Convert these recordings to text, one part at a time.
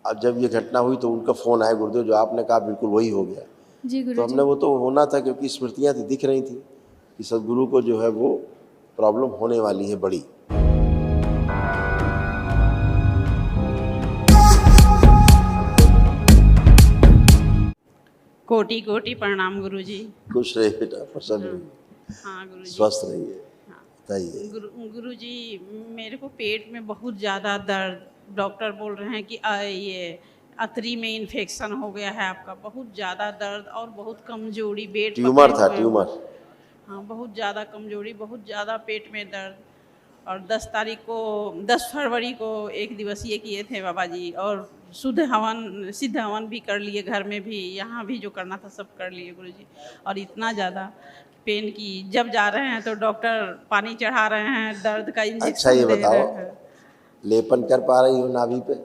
अब जब ये घटना हुई तो उनका फ़ोन आया, गुरुदेव जो आपने कहा बिल्कुल वही हो गया। जी गुरुजी। तो हमने वो तो होना था, क्योंकि स्मृतियाँ तो दिख रही थी कि सदगुरु को जो है वो प्रॉब्लम होने वाली है बड़ी। कोटि कोटि प्रणाम गुरुजी। खुश रहिए बेटा, प्रसन्न रहिए, हाँ गुरुजी। स्वस्थ रहिए। हाँ बताइए। गुरुजी, मेरे को पेट में बहुत ज़्यादा दर्द, डॉक्टर बोल रहे हैं कि ये अतरी में इन्फेक्शन हो गया है आपका, बहुत ज़्यादा दर्द और बहुत कमजोरी, पेट ट्यूमर पकड़े था, हुए ट्यूमर। हो। हाँ बहुत ज़्यादा कमजोरी, बहुत ज़्यादा पेट में दर्द। और 10 फरवरी को एक दिवसीय किए थे बाबा जी, और सिद्ध हवन भी कर लिए, घर में भी, यहाँ भी जो करना था सब कर लिए गुरुजी। और इतना ज़्यादा पेन की जब जा रहे हैं तो डॉक्टर पानी चढ़ा रहे हैं, दर्द का अच्छा इंजेक्शन ये दे बताओ, रहे हैं। लेपन कर पा रही हो नाभि पे?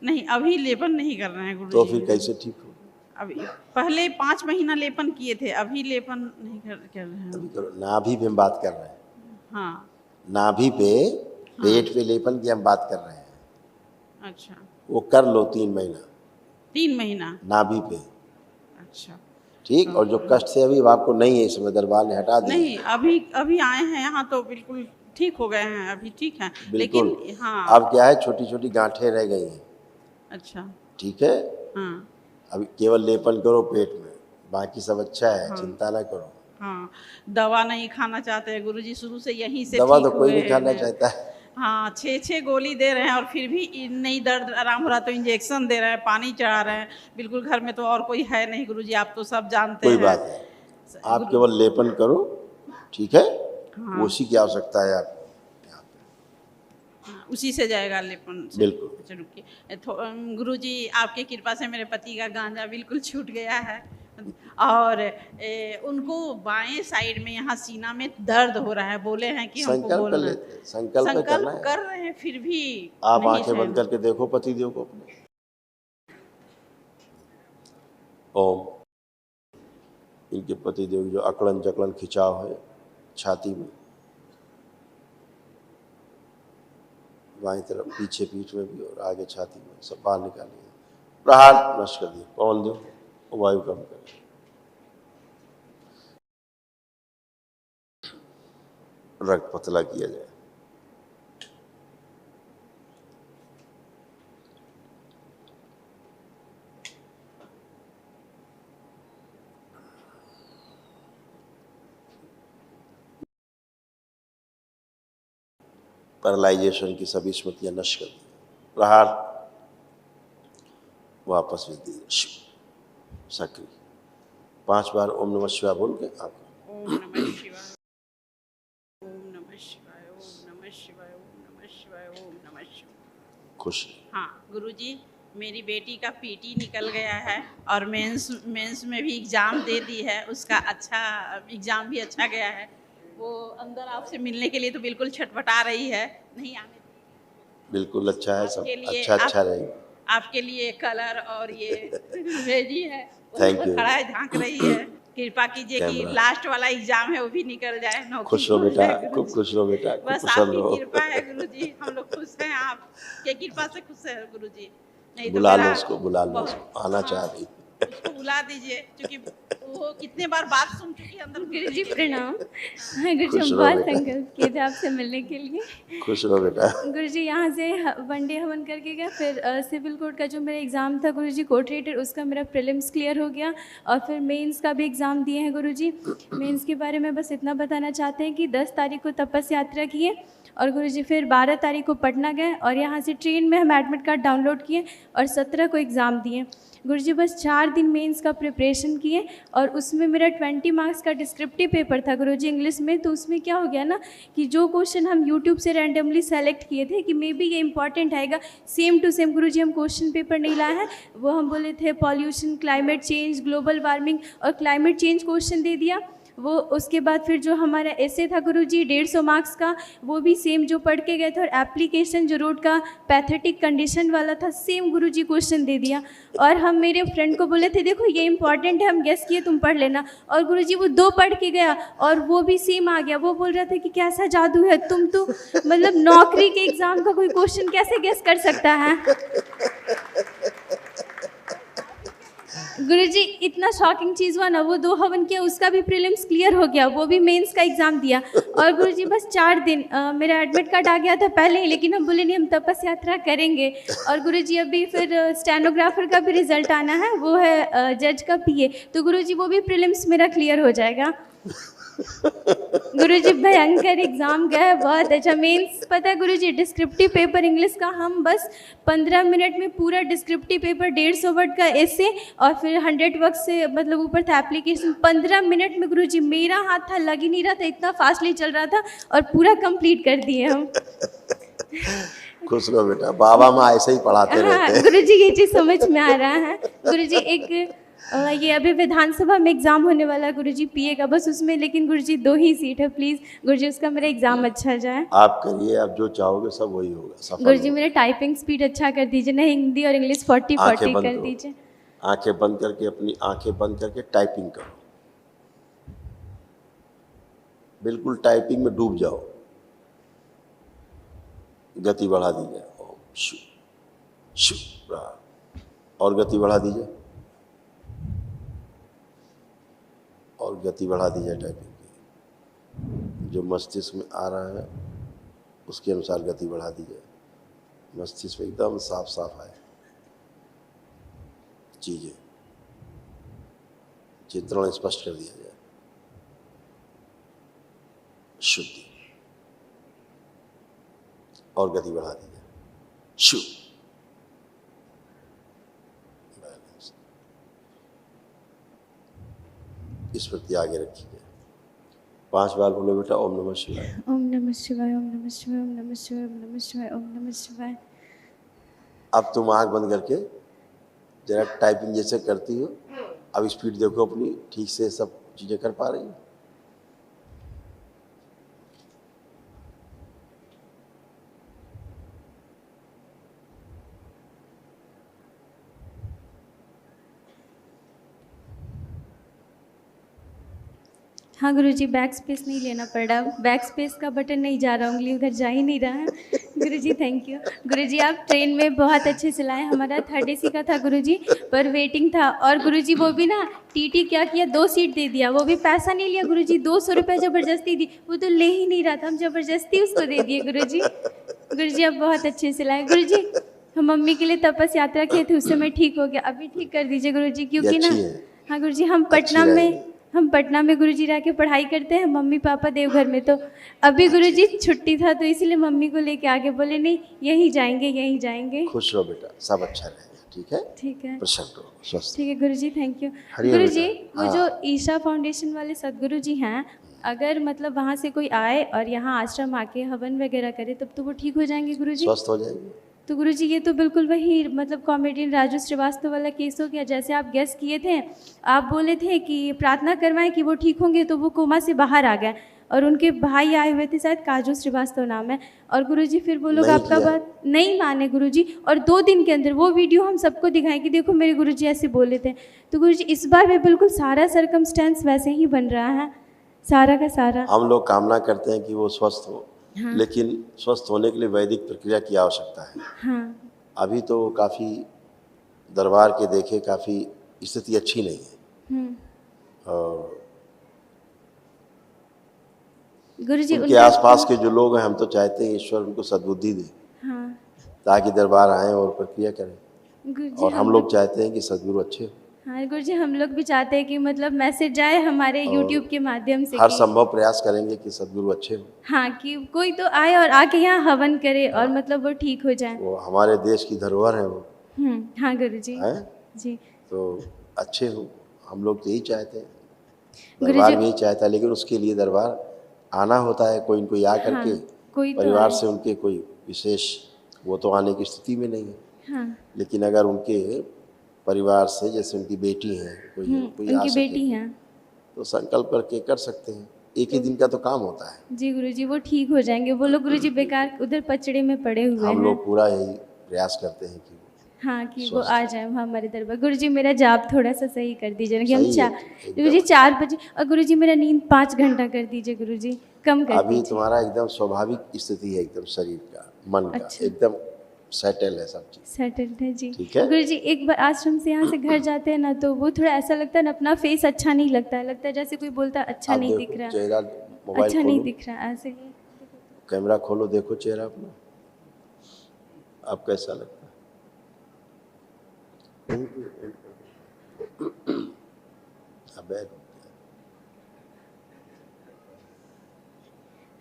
नहीं, अभी लेपन नहीं कर रहे हैं गुरुजी। तो फिर कैसे ठीक हो? अभी पहले 5 महीना लेपन किए थे, अभी लेपन नहीं कर रहे हैं। अभी करो। नाभि पे हम बात कर रहे हैं। हाँ नाभि पे, पेट पे लेपन की हम बात कर रहे हैं। अच्छा। वो कर लो 3 महीना 3 महीना नाभि पे, अच्छा। ठीक। और जो कष्ट से अभी आपको नहीं है, इसमें दरबार ने हटा दिया। नहीं, अभी आए हैं यहाँ तो बिल्कुल ठीक हो गए हैं, अभी ठीक है। बिल्कुल। लेकिन हाँ। अब क्या है, छोटी छोटी गांठें रह गई हैं। अच्छा। ठीक है। हाँ अभी केवल लेपन करो पेट में, बाकी सब अच्छा है। हाँ। चिंता ना करो। हाँ, दवा नहीं खाना चाहते हैं गुरुजी, शुरू से यहीं से दवा ठीक तो कोई हुए नहीं खाना हैं। चाहता है। हाँ, 6 गोली दे रहे हैं और फिर भी नहीं दर्द आराम हो रहा, तो इंजेक्शन दे रहे हैं, पानी चढ़ा रहे हैं। बिल्कुल घर में तो और कोई है नहीं गुरुजी, आप तो सब जानते हैं। कोई बात नहीं, आप केवल लेपन करो, ठीक है। हाँ। उसी की आवश्यकता है आपको। हाँ, उसी से जाएगा लेपन से। बिल्कुल। अच्छा रुकिए, गुरुजी आपके कृपा से मेरे पति का गांजा बिल्कुल छूट गया है, और उनको बाएं साइड में यहाँ सीना में दर्द हो रहा है। बोले हैं कि हमको संकल्प बोलना, लेते, संकल्प करना है। कर रहे हैं, फिर भी आप नहीं आंखें बंद करके देखो पतिदेव को अपने। ओम। इनके पतिदेव की जो अकड़न जकड़न खिंचाव है छाती में, बाएं तरफ, पीछे पीठ में भी और आगे छाती में, सब बाहर निकालिए। प्रहार नष्ट कर दिए। पवन दो, वायु कम करें। रक्त पतला किया जाए। पैरालाइजेशन की सभी स्मृतियां नष्ट कर दी। प्रहार वापस भेज दीजिए। सक्रिय 5 बार ओम नमः शिवाय बोल के आप। ओम नमः शिवाय, ओम नमः शिवाय, ओम नमः शिवाय, ओम नमः शिवाय, ओम नमः शिवाय। खुश। हाँ गुरुजी, मेरी बेटी का पीटी निकल गया है और मेंस में भी एग्ज़ाम दे दी है, उसका अच्छा एग्ज़ाम भी अच्छा गया है। वो अंदर आपसे मिलने के लिए तो बिल्कुल छटपटा रही है, नहीं आने। बिल्कुल अच्छा है, सब अच्छा रहेगा। आपके लिए कलर और ये भेजी है, थैंक यू। खड़ा है, झांक रही है। कृपा कीजिए कि लास्ट वाला एग्जाम है वो भी निकल जाए। खुश रहो बेटा, खूब खुश रहो बेटा, बस आपकी कृपा है गुरुजी, हम लोग खुश हैं, आपके कृपा से खुश है गुरुजी। नहीं तो बुला लो उसको, बुला लो उसको, आना चाह रही। उसको बुला दीजिए, क्योंकि वो कितने बार बात सुन चुकी है अंदर। गुरुजी प्रणाम। हाँ गुरुजी, हम बहुत संकल्प किए थे आपसे मिलने के लिए। खुश रहो बेटा। गुरुजी यहाँ से वनडे हवन करके गया, फिर सिविल कोर्ट का जो मेरा एग्ज़ाम था गुरुजी, कोर्ट रेटेड, उसका मेरा प्रीलिम्स क्लियर हो गया, और फिर मेंस का भी एग्ज़ाम दिए हैं गुरुजी। मेंस के बारे में बस इतना बताना चाहते हैं कि 10 तारीख को तपस यात्रा किए, और गुरुजी फिर 12 तारीख को पटना गए, और यहाँ से ट्रेन में हम एडमिट कार्ड डाउनलोड किए और 17 को एग्ज़ाम दिए। गुरुजी बस 4 दिन मेंस का प्रिपरेशन किए, और उसमें मेरा 20 मार्क्स का डिस्क्रिप्टिव पेपर था गुरुजी इंग्लिश में। तो उसमें क्या हो गया ना कि जो क्वेश्चन हम यूट्यूब से रैंडमली सेलेक्ट किए थे कि मे बी ये इंपॉर्टेंट आएगा, सेम टू सेम गुरुजी हम क्वेश्चन पेपर नहीं लाए हैं। वो हम बोले थे pollution, climate change, global warming और क्लाइमेट चेंज क्वेश्चन दे दिया। वो उसके बाद फिर जो हमारा ऐसे था गुरुजी 150 मार्क्स का, वो भी सेम जो पढ़ के गए थे, और एप्लीकेशन जो रोड का पैथेटिक कंडीशन वाला था, सेम गुरुजी क्वेश्चन दे दिया। और हम मेरे फ्रेंड को बोले थे देखो ये इंपॉर्टेंट है, हम गेस किए, तुम पढ़ लेना, और गुरुजी वो 2 पढ़ के गया और वो भी सेम आ गया। वो बोल रहा था कि कैसा जादू है, तुम तो मतलब नौकरी के एग्ज़ाम का कोई क्वेश्चन कैसे गेस कर सकता है। गुरुजी इतना शॉकिंग चीज़ हुआ ना, वो 2 हवन किया, उसका भी प्रीलिम्स क्लियर हो गया, वो भी मेंस का एग्ज़ाम दिया। और गुरुजी बस 4 दिन मेरा एडमिट कार्ड आ गया था पहले ही, लेकिन हम बोले नहीं, हम तपस यात्रा करेंगे। और गुरुजी अभी फिर स्टेनोग्राफर का भी रिजल्ट आना है, वो है जज का पीए, तो गुरुजी वो भी प्रीलिम्स मेरा क्लियर हो जाएगा। गुरुजी भयंकर एग्ज़ाम गया है, बहुत अच्छा। मेंस पता है गुरुजी, डिस्क्रिप्टिव पेपर इंग्लिश का हम बस 15 मिनट में पूरा डिस्क्रिप्टिव पेपर 150 वर्ड का एसे और फिर 100 वर्ड से मतलब ऊपर था एप्लीकेशन, 15 मिनट में गुरुजी, मेरा हाथ था लग ही नहीं रहा था, इतना फास्टली चल रहा था और पूरा कंप्लीट कर दिए हम। खुश रहो बेटा, बाबा माँ ऐसे ही पढ़ाते रहते हाँ हैं। गुरुजी, ये चीज़ समझ में आ रहा है गुरुजी। एक ये अभी विधानसभा में एग्ज़ाम होने वाला है गुरुजी पीए का, बस उसमें लेकिन गुरुजी 2 ही सीट है, प्लीज़ गुरुजी उसका मेरा एग्ज़ाम अच्छा जाए। आप करिए, आप जो चाहोगे सब वही होगा, सफल गुरुजी होगा। मेरा टाइपिंग स्पीड अच्छा कर दीजिए ना, हिंदी और इंग्लिश 40-40 आंखें बंद कर करो। दीजिए। आंखें बंद करके, अपनी आंखें बंद करके टाइपिंग करो, बिल्कुल टाइपिंग में डूब जाओ। गति बढ़ा दीजिए, ओम शु शु, और गति बढ़ा दीजिए, और गति बढ़ा दीजिए टाइपिंग की। जो मस्तिष्क में आ रहा है उसके अनुसार गति बढ़ा दीजिए, मस्तिष्क में एकदम साफ साफ आए चीजें, चित्रण स्पष्ट कर दिया जाए, शुद्धि, और गति बढ़ा दीजिए, शु, बैलेंस। इस प्रति आगे रखिए। 5 बार बोलो बेटा, ओम नमः शिवाय। ओम नमः शिवाय, ओम नमः शिवाय, ओम नमः शिवाय, ओम नमः शिवाय, ओम नमः शिवाय। अब तुम आंख बंद करके जरा टाइपिंग जैसे करती हो, अब स्पीड देखो अपनी, ठीक से सब चीजें कर पा रही हो। हाँ गुरुजी, बैक स्पेस नहीं लेना पड़ रहा, बैक स्पेस का बटन नहीं जा रहा, उंगली उधर जा ही नहीं रहा है। गुरुजी थैंक यू। गुरुजी आप ट्रेन में बहुत अच्छे चलाए, हमारा 3rd AC का था गुरुजी, पर वेटिंग था। और गुरुजी वो भी ना टीटी क्या किया, 2 सीट दे दिया, वो भी पैसा नहीं लिया गुरुजी, 200 रुपये ज़बरदस्ती दी, वो तो ले ही नहीं रहा था, हम ज़बरदस्ती उसको दे दिए गुरुजी। गुरुजी आप बहुत अच्छे चलाए गुरुजी। हम मम्मी के लिए तपस यात्रा किए थे, उस समय ठीक हो गया, अभी ठीक कर दीजिए गुरुजी, क्योंकि ना अच्छी है। हाँ गुरुजी, हम पटना में गुरुजी रह के पढ़ाई करते हैं, मम्मी पापा देवघर में, तो अभी गुरुजी छुट्टी था तो इसलिए मम्मी को लेके आगे, बोले नहीं यहीं जाएंगे। खुश रहो बेटा, सब अच्छा रहेगा, ठीक है? ठीक है, प्रसन्न रहो, स्वस्थ। ठीक है गुरुजी, थैंक यू। हरिओम गुरुजी बेटा। वो हाँ। जो ईशा फाउंडेशन वाले सदगुरु जी हैं, अगर मतलब वहाँ से कोई आए और यहाँ आश्रम आके हवन वगैरह करे, तब तो वो ठीक हो जाएंगे गुरुजी? स्वस्थ हो जाएंगे। तो गुरुजी ये तो बिल्कुल वही मतलब कॉमेडियन राजू श्रीवास्तव वाला केस हो गया, जैसे आप गेस किए थे, आप बोले थे कि प्रार्थना करवाएं कि वो ठीक होंगे, तो वो कोमा से बाहर आ गए और उनके भाई आए हुए थे, शायद काजू श्रीवास्तव नाम है, और गुरुजी फिर वो लोग नहीं आपका किया। बात नहीं माने गुरुजी, और 2 दिन के अंदर वो वीडियो हम सबको दिखाएं कि देखो मेरे गुरुजी ऐसे बोले थे। तो गुरुजी इस बार भी बिल्कुल सारा सर्कमस्टेंस वैसे ही बन रहा है, सारा का सारा। हम लोग कामना करते हैं कि वो स्वस्थ हो, लेकिन स्वस्थ होने के लिए वैदिक प्रक्रिया की आवश्यकता है। हाँ अभी तो काफ़ी दरबार के देखे, काफ़ी स्थिति अच्छी नहीं है, और गुरुजी उनके आसपास के जो लोग हैं, हम तो चाहते हैं ईश्वर उनको सद्बुद्धि दे, हाँ ताकि दरबार आएँ और प्रक्रिया करें, गुरुजी और हम लोग चाहते हैं कि सदगुरु अच्छे हो। हाँ गुरुजी, हम लोग भी चाहते हैं कि मतलब मैसेज जाए हमारे YouTube के माध्यम से हर कि संभव प्रयास करेंगे कि सदगुरु अच्छे हो, हाँ कि कोई तो आए और आके यहाँ हवन करे और मतलब वो ठीक हो जाए। वो हमारे देश की धरोहर है वो, हाँ गुरुजी है जी। तो अच्छे हो, हम लोग तो यही चाहते हैं, गुरुजी- दरबार भी यही चाहता है, लेकिन उसके लिए दरबार आना होता है, कोई इनको या करके कोई तो परिवार आए। से उनके कोई विशेष, वो तो आने की स्थिति में नहीं है, हाँ लेकिन अगर उनके परिवार से, जैसे उनकी बेटी है, कोई कोई आ उनकी सके, बेटी हैं तो संकल्प करके कर सकते हैं। एक ही दिन का तो काम होता है। जी गुरुजी, वो ठीक हो जाएंगे। वो लोग गुरुजी बेकार उधर पचड़े में पड़े हुए हम हैं। लोग पूरा यही प्रयास करते हैं कि वो हाँ कि वो आ जाए वहाँ हमारे दरबार। गुरुजी मेरा जाप थोड़ा सा सही कर दीजिए ना, कि हम सही है, गुरुजी 4 बजे, और गुरुजी मेरा नींद 5 घंटा कर दीजिए गुरुजी, कम कर अभी दीजिए। तुम्हारा एकदम स्वाभाविक स्थिति है, एकदम शरीर का, मन का अच्छा। एकदम सेटल है सब चीज़। सेटल्ड है जी। ठीक है। गुरुजी एक बार आश्रम से यहाँ से घर जाते हैं ना तो वो थोड़ा ऐसा लगता है ना, अपना फेस अच्छा नहीं लगता है, लगता है जैसे कोई बोलता है अच्छा आप नहीं देखो दिख रहा, चेहरा, मोबाइल अच्छा नहीं खोलो, दिख रहा, ऐसे ही। कैमरा खोलो, देखो चेहरा अपना, आप कैसा लगता है? अबे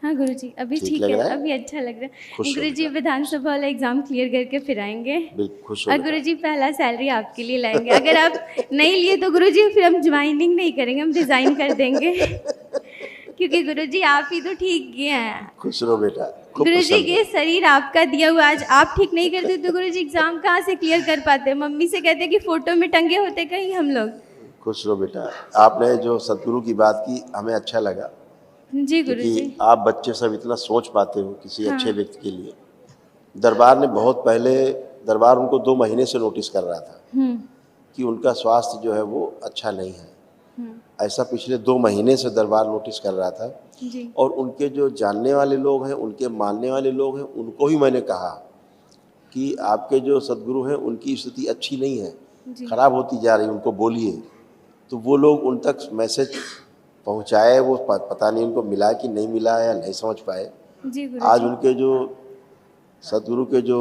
हाँ गुरुजी अभी ठीक ठीक लग है, रहा है? अभी अच्छा लग रहा खुश है। हो गुरुजी बेटा। विधानसभा वाला एग्जाम क्लियर करके फिर आएंगे। बिल्कुल खुश हो और बेटा। गुरुजी पहला सैलरी आपके लिए लाएंगे, अगर आप नहीं लिए तो गुरुजी फिर हम ज्वाइनिंग नहीं करेंगे, हम रिजाइन कर देंगे क्योंकि गुरुजी आप ही तो ठीक किए हैं। खुश रहो बेटा, खूब गुरुजी पसंद ये है। शरीर आपका दिया हुआ, आज आप ठीक नहीं करते तो गुरुजी एग्जाम कहाँ से क्लियर कर पाते? मम्मी से कहते कि फोटो में टंगे होते कहीं हम लोग। खुश रहो बेटा, आपने जो सदगुरु की बात की हमें अच्छा लगा, जी गुरुजी। क्योंकि आप बच्चे सब इतना सोच पाते हो किसी हाँ। अच्छे व्यक्ति के लिए। दरबार ने बहुत पहले, दरबार उनको 2 महीने से नोटिस कर रहा था कि उनका स्वास्थ्य जो है वो अच्छा नहीं है। ऐसा पिछले 2 महीने से दरबार नोटिस कर रहा था। जी। और उनके जो जानने वाले लोग हैं, उनके मानने वाले लोग हैं, उनको ही मैंने कहा कि आपके जो सदगुरु हैं उनकी स्थिति अच्छी नहीं है, जी। खराब होती जा रही, उनको बोलिए। तो वो लोग उन तक मैसेज पहुंचाए, वो पता नहीं उनको मिला कि नहीं मिला या नहीं समझ पाए। जी गुरुजी। आज उनके जो सदगुरु के जो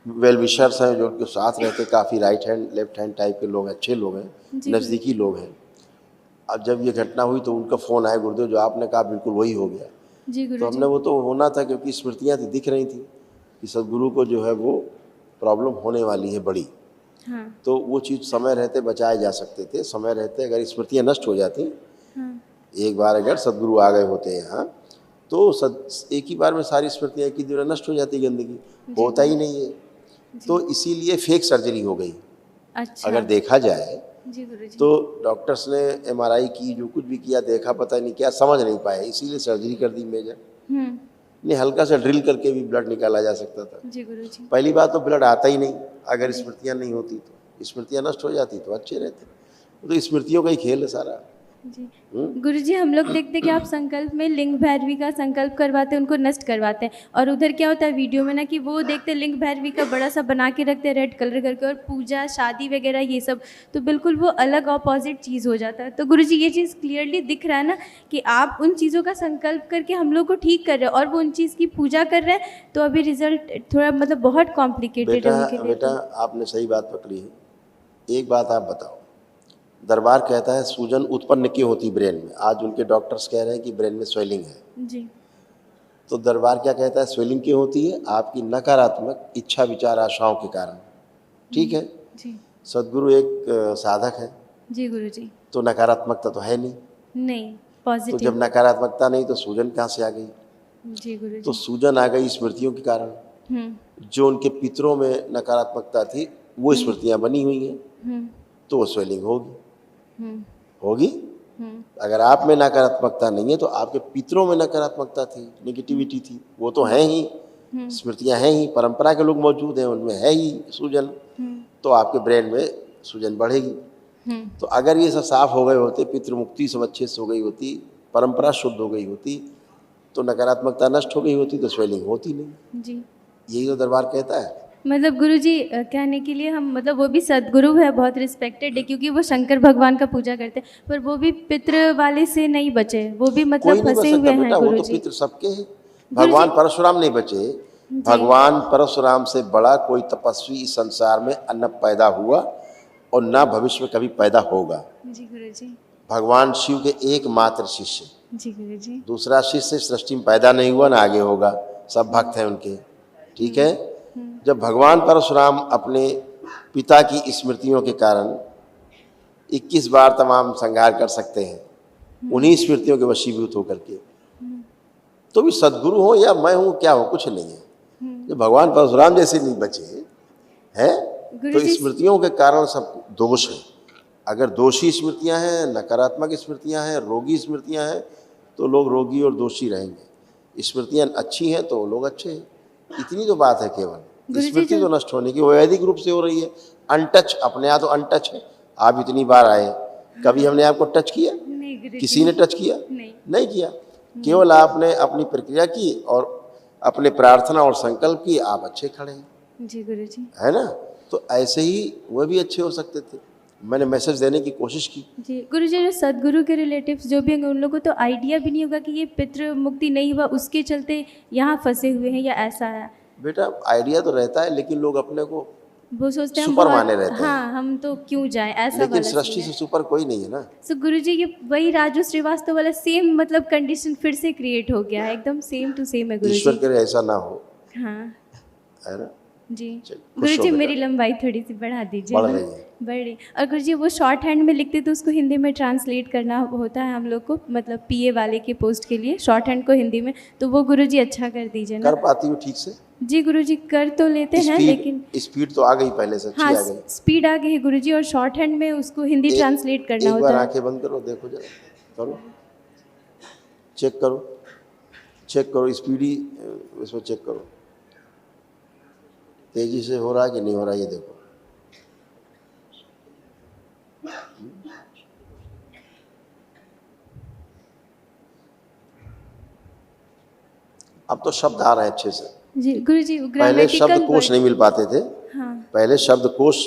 वेल विशर्स हैं, जो उनके साथ रहते, काफ़ी right hand left hand type के लोग, अच्छे लोग हैं, जी नज़दीकी लोग हैं। अब जब ये घटना हुई तो उनका फ़ोन आया, गुरुदेव जो आपने कहा बिल्कुल वही हो गया। जी तो गुरुजी। हमने, वो तो होना था क्योंकि स्मृतियाँ तो दिख रही थी कि सदगुरु को जो है वो प्रॉब्लम होने वाली है बड़ी। हाँ। तो वो चीज़ समय रहते बचाए जा सकते थे। समय रहते अगर स्मृतियाँ नष्ट हो जाती, हाँ। एक बार अगर सदगुरु आ गए होते यहाँ, तो एक ही बार में सारी स्मृतियाँ की जो नष्ट हो जाती, गंदगी होता ही नहीं है। तो इसीलिए फेक सर्जरी हो गई। अच्छा। अगर देखा जाए जी गुरुजी। तो डॉक्टर्स ने MRI की, जो कुछ भी किया, देखा पता नहीं क्या, समझ नहीं पाए, इसीलिए सर्जरी कर दी मेजर। नहीं, हल्का सा ड्रिल करके भी ब्लड निकाला जा सकता था। जी गुरुजी। पहली बात तो ब्लड आता ही नहीं, अगर स्मृतियाँ नहीं होती तो। स्मृतियाँ नष्ट हो जाती तो अच्छे रहते। तो स्मृतियों का ही खेल है सारा। जी गुरुजी, हम लोग देखते कि आप संकल्प में लिंग भैरवी का संकल्प करवाते हैं, उनको नष्ट करवाते हैं, और उधर क्या होता है वीडियो में ना कि वो देखते लिंग भैरवी का बड़ा सा बना के रखते हैं रेड कलर करके, और पूजा शादी वगैरह ये सब, तो बिल्कुल वो अलग ऑपोजिट चीज़ हो जाता है। तो गुरुजी ये चीज़ क्लियरली दिख रहा है ना कि आप उन चीज़ों का संकल्प करके हम लोग को ठीक कर रहे हैं, और वो उन चीज़ की पूजा कर रहे हैं, तो अभी रिजल्ट थोड़ा मतलब बहुत कॉम्प्लिकेटेड है उनके लिए। बेटा आपने सही बात पकड़ी है। एक बात आप बताओ, दरबार कहता है सूजन उत्पन्न क्यों होती ब्रेन में? आज उनके डॉक्टर्स कह रहे हैं कि ब्रेन में स्वेलिंग है। जी। तो दरबार क्या कहता है? स्वेलिंग क्यों होती है? आपकी नकारात्मक इच्छा विचार आशाओं के कारण। ठीक है। जी। सदगुरु एक साधक है। जी गुरुजी। तो नकारात्मकता तो है नहीं। नहीं, तो पॉजिटिव। जब नकारात्मकता नहीं तो सूजन कहाँ से आ गई? जी गुरुजी। तो सूजन आ गई स्मृतियों के कारण। जो उनके पितरों में नकारात्मकता थी वो स्मृतियाँ बनी हुई हैं, तो वो स्वेलिंग होगी। होगी। अगर आप में नकारात्मकता नहीं है तो आपके पितरों में नकारात्मकता थी, नेगेटिविटी थी, वो तो है ही, स्मृतियाँ हैं ही, परंपरा के लोग मौजूद हैं, उनमें है ही सूजन, तो आपके ब्रेन में सूजन बढ़ेगी। तो अगर ये सब साफ हो गए होते, पितृमुक्ति सब अच्छे से हो गई होती, परंपरा शुद्ध हो गई होती, तो नकारात्मकता नष्ट हो गई होती, तो स्वेलिंग होती नहीं। जी। यही तो दरबार कहता है। मतलब गुरुजी कहने के लिए हम, मतलब वो भी सदगुरु है, बहुत रिस्पेक्टेड है, क्योंकि वो शंकर भगवान का पूजा करते हैं, पर वो भी पितृ वाले से नहीं बचे, वो भी मतलब फंसे हुए हैं बेटा, वो तो गुरुजी। पितृ सबके हैं। भगवान परशुराम नहीं बचे। भगवान परशुराम से बड़ा कोई तपस्वी इस संसार में न पैदा हुआ और न भविष्य में कभी पैदा होगा। जी गुरुजी। भगवान शिव के एकमात्र शिष्य। जी गुरुजी। दूसरा शिष्य सृष्टि में पैदा नहीं हुआ, ना आगे होगा, सब भक्त हैं उनके। ठीक है। जब भगवान परशुराम अपने पिता की स्मृतियों के कारण 21 बार तमाम संहार कर सकते हैं, उन्हीं स्मृतियों के वशीभूत होकर के, तो भी सदगुरु हो या मैं हूँ, क्या हो, कुछ नहीं है। जब भगवान परशुराम जैसे नहीं बचे हैं, तो स्मृतियों के कारण सब दोष है। अगर दोषी स्मृतियाँ हैं, नकारात्मक स्मृतियाँ हैं, रोगी स्मृतियाँ हैं, तो लोग रोगी और दोषी रहेंगे। स्मृतियाँ अच्छी हैं तो लोग अच्छे हैं। इतनी तो बात है केवल। स्मृति तो नष्ट होने की वैदिक रूप से हो रही है। अनटच, अपने यहाँ तो अनटच है। आप इतनी बार आए, कभी हमने आपको टच किया? नहीं, किसी ने टच किया? नहीं किया। केवल आपने अपनी प्रक्रिया की और अपने प्रार्थना और संकल्प की, आप अच्छे खड़े हैं, जी गुरुजी। है ना। तो ऐसे ही वह भी अच्छे हो सकते थे। मैंने मैसेज देने की कोशिश की। जी गुरुजी, जो सदगुरु के रिलेटिव्स जो भी होंगे उन लोगों को तो आइडिया भी नहीं होगा कि ये पितृ मुक्ति नहीं हुआ, उसके चलते यहाँ फंसे हुए हैं या ऐसा है। बेटा आइडिया तो रहता है, लेकिन लोग अपने को वो सोचते हैं हम सुपर माने रहते हैं। हाँ, हम तो क्यों जाएं, ऐसा लेकिन वाला सृष्टि सीन से है। सुपर कोई नहीं है ना। सो गुरुजी, ये वही राजू श्रीवास्तव वाला सेम मतलब कंडीशन फिर से क्रिएट हो गया है, एकदम सेम टू सेम है ईश्वर गुरुजी। करे ऐसा ना हो, हाँ है ना। जी। चल, खुश हो गुरुजी बेटा। मेरी लंबाई थोड़ी सी बढ़ा दीजिए बढ़ ना। रही है। बढ़ रही। और गुरुजी वो शॉर्ट हैंड में लिखते तो उसको हिंदी में ट्रांसलेट करना होता है हम लोग को, मतलब पीए वाले के पोस्ट के लिए शॉर्ट हैंड को हिंदी में, तो वो गुरुजी अच्छा कर दीजिए ना। कर पाती हूँ ठीक से? जी गुरुजी, कर तो लेते हैं लेकिन स्पीड तो आ गई पहले से, अच्छी हाँ आ गई। स्पीड आ गई है गुरुजी, और शॉर्ट हैंड में उसको हिंदी ट्रांसलेट करना एक बार होता है। आंखें बंद करो, देखो जरा, करो, चेक करो, चेक करो स्पीडी, इसमें चेक करो तेजी से हो रहा है कि नहीं हो रहा है, ये देखो। अब तो शब्द आ रहे हैं अच्छे से। जी गुरुजी, पहले शब्द ग्रामेटिकल कोश नहीं मिल पाते थे, हाँ पहले शब्द कोश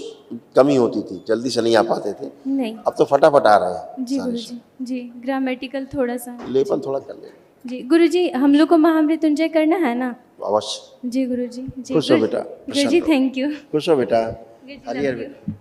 कमी होती थी, जल्दी से नहीं आ पाते थे। नहीं। अब तो फटाफट आ रहे हैं जी सारे गुरुजी, जी ग्रामेटिकल थोड़ा सा। शब्द। लेपन थोड़ा कर ले, जी गुरुजी, हम लोग को महामृत्युंजय करना है ना। अवश्य। जी गुरुजी। जी खुश हो बेटा, गुरुजी प्रसन्न हो। Thank you. खुश हो बेटा। गुरुजी, हरिहर love you। बेटा।